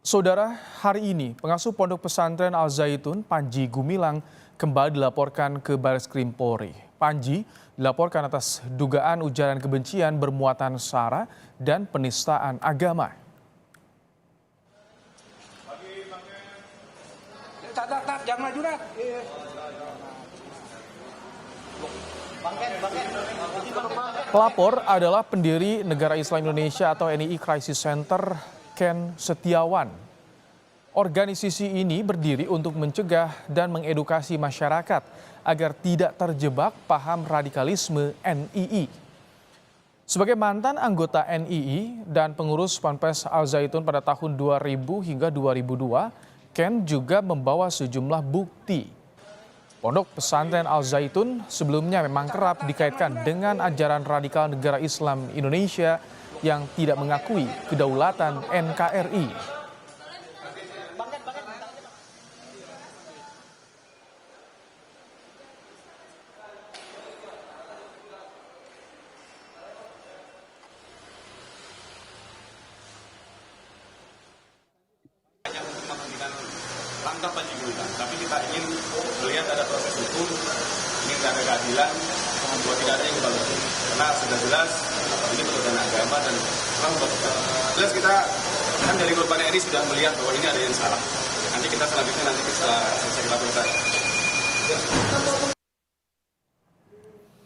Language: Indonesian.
Saudara, hari ini pengasuh Pondok Pesantren Al Zaitun, Panji Gumilang, kembali dilaporkan ke Bareskrim Polri. Panji dilaporkan atas dugaan ujaran kebencian bermuatan sara dan penistaan agama. Pelapor adalah pendiri Negara Islam Indonesia atau NII Crisis Center, Ken Setiawan. Organisasi ini berdiri untuk mencegah dan mengedukasi masyarakat agar tidak terjebak paham radikalisme NII. Sebagai mantan anggota NII dan pengurus Ponpes Al Zaitun pada tahun 2000 hingga 2002, Ken juga membawa sejumlah bukti. Pondok Pesantren Al Zaitun sebelumnya memang kerap dikaitkan dengan ajaran radikal Negara Islam Indonesia yang tidak mengakui kedaulatan NKRI. Langkah Panji Gumilang, tapi kita ingin melihat ada proses hukum, ingin ada keadilan, bahwa tidak ada yang balas. Karena sudah jelas ini penodaan agama dan kurang berkesan. Jelas kita kan dari korban ini sudah melihat bahwa ini ada yang salah. Nanti kita selanjutnya setelah selesai kita